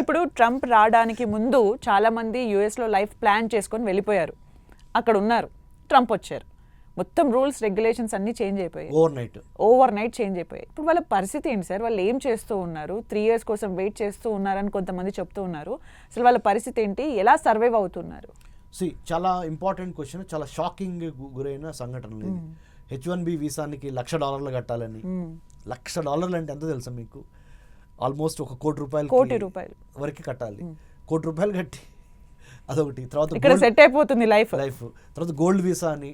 ఇప్పుడు ట్రంప్ రావడానికి ముందు చాలా మంది యుఎస్లో లైఫ్ ప్లాన్ చేసుకొని వెళ్ళిపోయారు, అక్కడ ఉన్నారు. ట్రంప్ వచ్చారు, మొత్తం రూల్స్ రెగ్యులేషన్స్ అన్ని చేంజ్ అయిపోయాయి, ఓవర్ నైట్ చేంజ్ అయిపోయాయి. ఇప్పుడు వాళ్ళ పరిస్థితి ఏంటి సార్? వాళ్ళు ఏం చేస్తూ ఉన్నారు? 3 years కోసం వెయిట్ చేస్తూ ఉన్నారని కొంతమంది చెప్తూ ఉన్నారు. అసలు వాళ్ళ పరిస్థితి ఏంటి? ఎలా సర్వైవ్ అవుతున్నారు? చాలా ఇంపార్టెంట్ క్వశ్చన్, చాలా షాకింగ్ గురైన సంఘటనలు ఇది. H1B వీసానికి $1,00,000 కట్టాలని. $1,00,000 అంటే ఎంత తెలుసా మీకు? ఆల్మోస్ట్ ₹1 కోటి వరకు కట్టాలి. ₹1 కోటి కట్టి అదొకటి. తర్వాత ఇక్కడ సెట్ అయిపోతుంది లైఫ్. తర్వాత గోల్డ్ వీసా అని,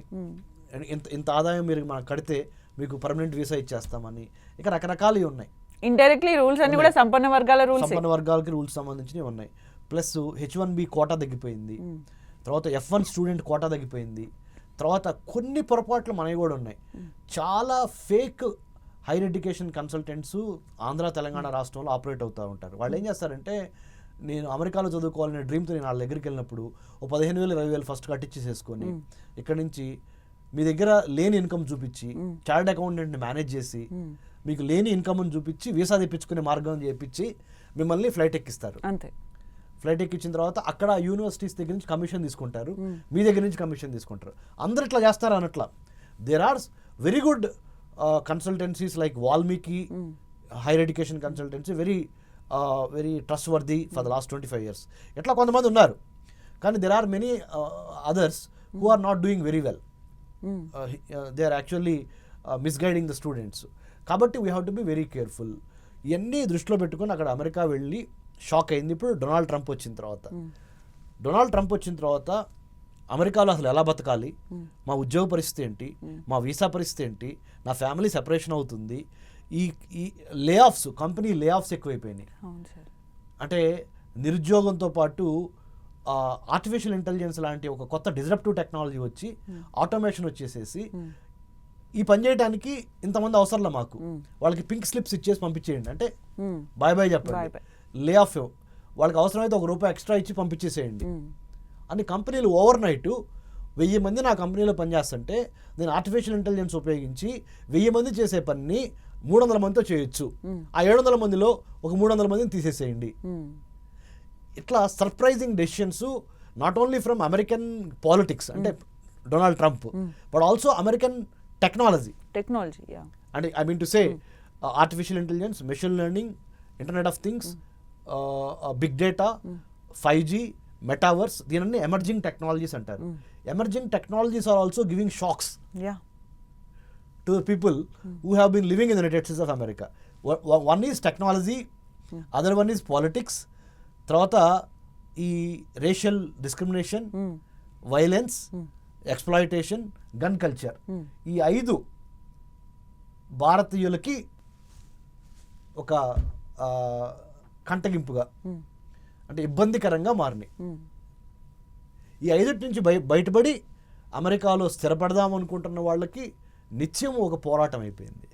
ఇంత ఆదాయం మీరు మనకు కడితే మీకు పర్మనెంట్ వీసా ఇచ్చేస్తామని, ఇక రకరకాలు ఉన్నాయి. ఇండైరెక్ట్లీ రూల్స్ అన్ని కూడా సంపన్న వర్గాలకి రూల్స్ సంబంధించినవి ఉన్నాయి. ప్లస్ H1B కోటా తగ్గిపోయింది, తర్వాత F1 స్టూడెంట్ కోటా తగ్గిపోయింది, తర్వాత కొన్ని పొరపాట్లు మనవి కూడా ఉన్నాయి. చాలా fake higher education consultants Andhra Telangana రాష్ట్రంలో ఆపరేట్ అవుతూ ఉంటారు. వాళ్ళు ఏం చేస్తారంటే, నేను అమెరికాలో చదువుకోవాలనే డ్రీమ్తో నేను వాళ్ళ దగ్గరికి వెళ్ళినప్పుడు 15,000 20,000 ఫస్ట్ కట్టించేసేసుకొని ఇక్కడ నుంచి మీ దగ్గర లేని ఇన్కమ్ చూపించి, చార్టర్డ్ అకౌంటెంట్ని మేనేజ్ చేసి, మీకు లేని ఇన్కమ్ని చూపించి వీసా తెప్పించుకునే మార్గం చేపించి మిమ్మల్ని ఫ్లైట్ ఎక్కిస్తారు. అంతే. ఫ్లైట్ ఎక్కించిన తర్వాత అక్కడ యూనివర్సిటీస్ దగ్గర నుంచి కమిషన్ తీసుకుంటారు, మీ దగ్గర నుంచి కమిషన్ తీసుకుంటారు. అందరు ఇట్లా చేస్తారు అన్నట్లా. There are very good consultancies like Valmiki higher education consultancy, very trustworthy for the last 25 years. ఇట్లా కొంతమంది ఉన్నారు. కానీ there are many others who are not doing very well. They are actually misguiding the students. కాబట్టి we have to be very careful. ఇవన్నీ దృష్టిలో పెట్టుకొని అక్కడ America వెళ్ళి షాక్ అయింది. ఇప్పుడు డొనాల్డ్ ట్రంప్ వచ్చిన తర్వాత అమెరికాలో అసలు ఎలా బతకాలి, మా ఉద్యోగ పరిస్థితి ఏంటి, మా వీసా పరిస్థితి ఏంటి, నా ఫ్యామిలీ సెపరేషన్ అవుతుంది, ఈ లే ఆఫ్స్, కంపెనీ లే ఆఫ్స్ ఎక్కువైపోయినాయి. అంటే నిరుద్యోగంతో పాటు ఆర్టిఫిషియల్ ఇంటెలిజెన్స్ లాంటి ఒక కొత్త డిస్రప్టివ్ టెక్నాలజీ వచ్చి ఆటోమేషన్ వచ్చేసేసి ఈ పని చేయడానికి ఇంతమంది అవసరంలా మాకు, వాళ్ళకి పింక్ స్లిప్స్ ఇచ్చేసి పంపించేయండి, అంటే బాయ్ చెప్పండి, లే ఆఫ్, వాళ్ళకి అవసరమైతే ₹1 ఎక్స్ట్రా ఇచ్చి పంపించేసేయండి అని కంపెనీలు ఓవర్ నైట్ 1000 మంది నా కంపెనీలో పనిచేస్తుంటే నేను ఆర్టిఫిషియల్ ఇంటెలిజెన్స్ ఉపయోగించి 1000 మంది చేసే పనిని 300 మందితో చేయొచ్చు, ఆ 700 మందిలో ఒక 300 మందిని తీసేసేయండి. ఇట్లా surprising decisions not only from American politics అంటే Donald Trump, but also American technology. అంటే I mean to say artificial intelligence, machine learning, internet of things, big data, 5G, metaverse, దీనిని ఎమర్జింగ్ టెక్నాలజీస్ అంటారు. Emerging technologies are also giving shocks to the people who have been living in the United States of America. One is technology, other one is politics, తర్వాత ఈ racial discrimination, violence, exploitation, gun culture. ఈ 5 భారతీయులకి ఒక కంటగింపుగా అంటే ఇబ్బందికరంగా మారినాయి. ఈ 5 నుంచి బయటపడి అమెరికాలో స్థిరపడదాం అనుకుంటున్న వాళ్ళకి నిత్యం ఒక పోరాటం అయిపోయింది.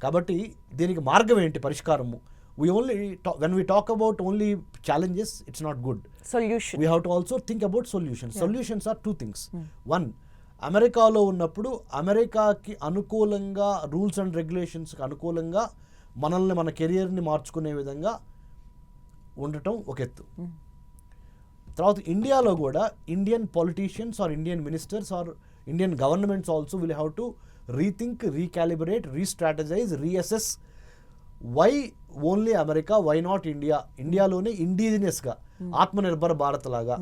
కాబట్టి దీనికి మార్గం ఏంటి, పరిష్కారము? When we talk about only challenges, it's not good. We have to also think about solutions. Solutions are 2 things. One, అమెరికాలో ఉన్నప్పుడు అమెరికాకి అనుకూలంగా, రూల్స్ అండ్ రెగ్యులేషన్స్కి అనుకూలంగా మనల్ని, మన కెరియర్ని మార్చుకునే విధంగా ఉండటం ఒక ఎత్తు. తర్వాత ఇండియాలో కూడా Indian politicians or Indian ministers or Indian governments also will have to rethink, recalibrate, restrategize, reassess. Why only America, why not India? ఇండియాలోనే ఇండిజినియస్గా, ఆత్మనిర్భర భారత్ లాగా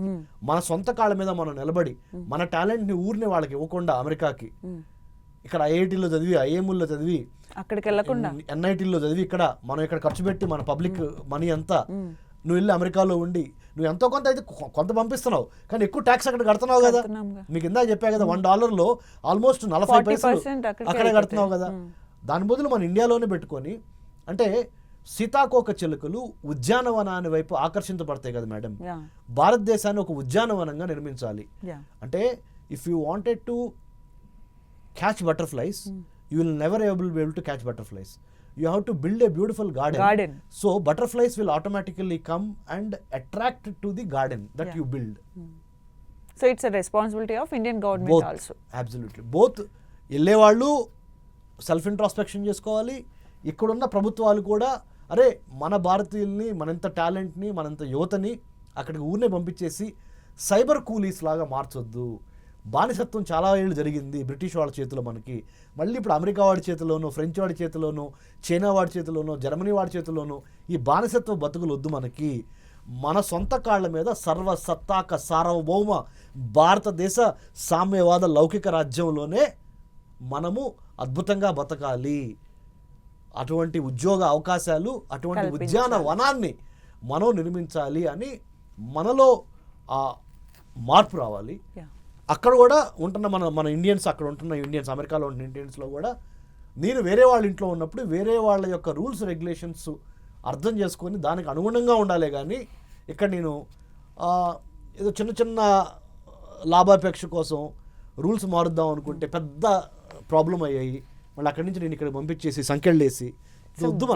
మన సొంత కాళ్ళ మీద మనం నిలబడి మన టాలెంట్ని ఊరిని వాళ్ళకి ఇవ్వకుండా అమెరికాకి, ఇక్కడ ఐఐటీలో చదివి, ఐఎంలో చదివి, అక్కడికి వెళ్ళకుండా ఎన్ఐటీలో చదివి మనం ఇక్కడ ఖర్చు పెట్టి మన పబ్లిక్ మనీ అంతా నువ్వు వెళ్ళి అమెరికాలో ఉండి నువ్వు ఎంతో కొంత అయితే కొంత పంపిస్తున్నావు, కానీ ఎక్కువ ట్యాక్స్ అక్కడ కడుతున్నావు కదా. మీకు ఇందాక చెప్పా కదా, $1 ఆల్మోస్ట్ 40 పైసలు అక్కడే కడుతున్నావు కదా. దాని బదులు మన ఇండియాలోనే పెట్టుకొని, అంటే సీతాకోక చిలుకలు ఉద్యానవనాన్ని వైపు ఆకర్షించబడతాయి కదా మేడం. భారతదేశాన్ని ఒక ఉద్యానవనంగా నిర్మించాలి. అంటే if you wanted to catch butterflies, you will never be able to catch butterflies. You have to build a beautiful garden. So butterflies will automatically come and attract to the garden that you build. So it's a responsibility of Indian government both, also. Absolutely. Both వెళ్ళే వాళ్ళు self introspection చేసుకోవాలి, ఇక్కడున్న ప్రభుత్వాలు కూడా అరే మన భారతీయుల్ని మనంత టాలెంట్ని మనంత యువతని అక్కడికి ఊరినే పంపించేసి సైబర్ కూలీస్ లాగా మార్చొద్దు. బానిసత్వం చాలా ఏళ్ళు జరిగింది బ్రిటిష్ వాళ్ళ చేతిలో మనకి, మళ్ళీ ఇప్పుడు అమెరికా వాడి చేతిలోనో, ఫ్రెంచ్ వాడి చేతిలోనో, చైనా వాడి చేతిలోనో, జర్మనీ వాడి చేతిలోనో ఈ బానిసత్వ బతుకులు వద్దు మనకి. మన సొంత కాళ్ళ మీద సర్వసత్తాక సార్వభౌమ భారతదేశ సామ్యవాద లౌకిక రాజ్యంలోనే మనము అద్భుతంగా బతకాలి. అటువంటి ఉద్యోగ అవకాశాలు, అటువంటి ఉద్యానవనాన్ని మనం నిర్మించాలి అని మనలో ఆ మార్పు రావాలి. అక్కడ కూడా ఉంటున్న మన ఇండియన్స్, అక్కడ ఉంటున్న ఇండియన్స్, అమెరికాలో ఉంటున్న ఇండియన్స్లో కూడా నేను వేరే వాళ్ళ ఇంట్లో ఉన్నప్పుడు వేరే వాళ్ళ యొక్క రూల్స్ రెగ్యులేషన్స్ అర్థం చేసుకొని దానికి అనుగుణంగా ఉండాలి. కానీ ఇక్కడ నేను ఏదో చిన్న చిన్న లాభాపేక్ష కోసం రూల్స్ మారుద్దాం అనుకుంటే పెద్ద ప్రాబ్లం అయ్యాయి. మళ్ళీ అక్కడి నుంచి నేను ఇక్కడ పంపించేసి సంఖ్యలు వేసి వద్దు.